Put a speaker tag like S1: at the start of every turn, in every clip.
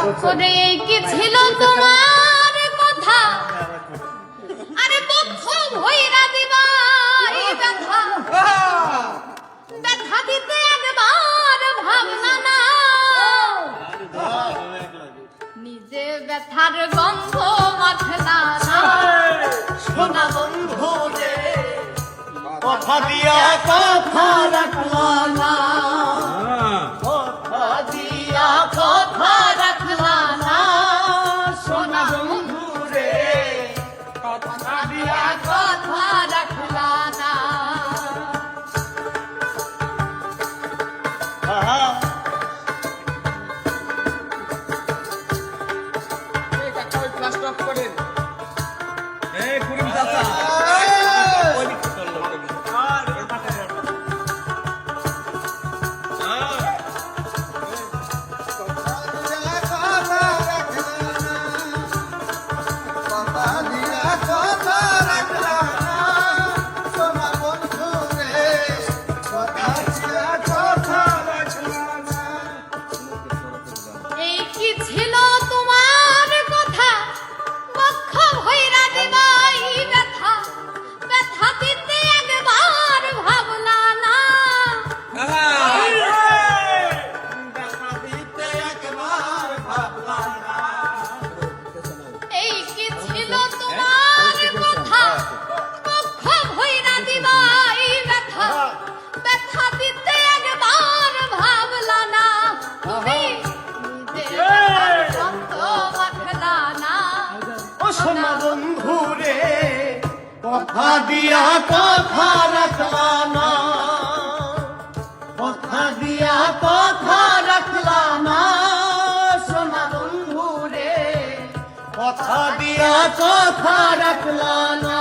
S1: ওরে কি ছিল তোমার কথা আরে বক্ষ ভইরা দিবা এই ব্যথা ব্যথা দিতে একবার ভাবনা না নিজে ব্যথার গন্ধ মাখলা না
S2: সোনা বন্ধু রে কথা দিয়া কথা রাখলা না কথা দিয়া কথা রাখলা না সোনা বন্ধু রে কথা দিয়া
S1: কথা রাখলা না এই কি ছিল তোমার কথা বক্ষ ভইরা দিবা এই ব্যথা ব্যথা দিতে একবার ভাবলা না এই কি ছিল তোমার কথা বক্ষ ভইরা দিবা এই ব্যথা ব্যথা দিতে একবার ভাবলা না তুমি নিজের সন্ত মাখলা না
S2: ও সোনা বন্ধু রে কথা দিয়া কথা রাখলা না কথা দিয়া কথা রাখলা না সোনা বন্ধু রে কথা দিয়া কথা রাখলা না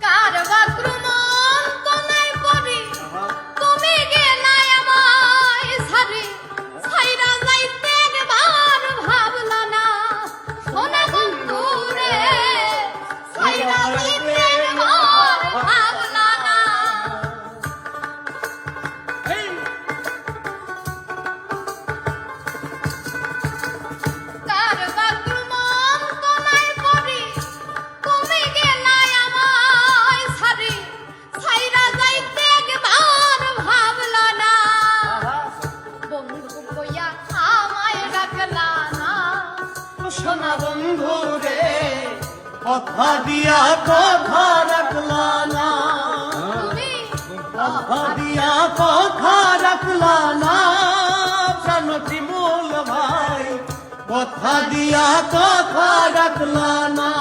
S1: কার বাথরুমন তোমায় পড়ি তুমি গেলাই আমায় ছাড়ি ছাইরা যাইতে একবার ভাবলা না সোনা বন্ধু রে ছাইরা যাইতে একবার ভাবলা না কার বাথরুমন তোমায় পড়ি তুমি গেলাই আমায় ছাড়ি ছাইরা যাইতে একবার ভাবলা না বন্ধু কইয়া আমায় রাখলা না
S2: সোনা বন্ধু রে কথা দিয়া কথা রাখলা না
S1: তুমি
S2: কথা দিয়া কথা রাখলা না জানতি মূল ভাই কথা দিয়া কথা রাখলা না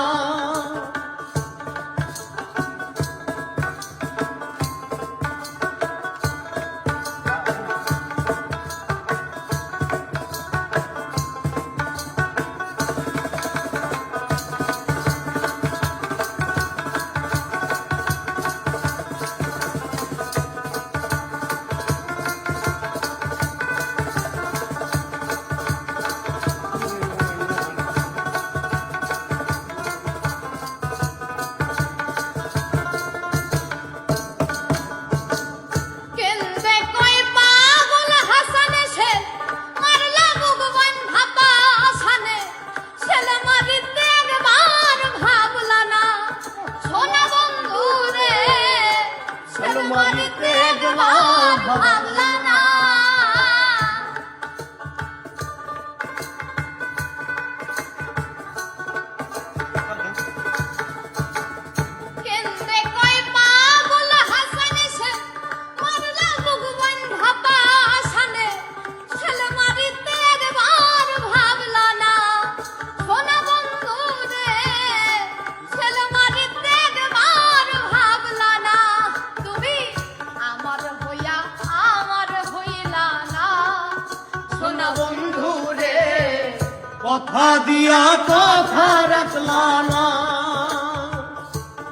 S2: কথা দিয়া কথা রাখলা না,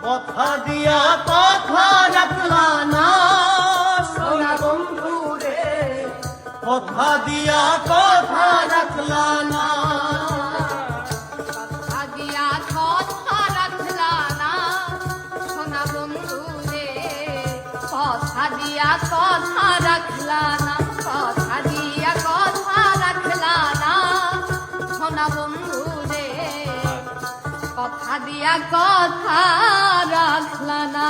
S2: কথা দিয়া কথা রাখলা না সোনা বন্ধু রে, কথা দিয়া কথা রাখলা না।
S1: কথা দিয়া কথা রাখলা না সোনা বন্ধু রে, কথা দিয়া কথা রাখলা না, কথা দিয়া কথা রাখলা না সোনা বন্ধু রে, কথা দিয়া কথা রাখলা না।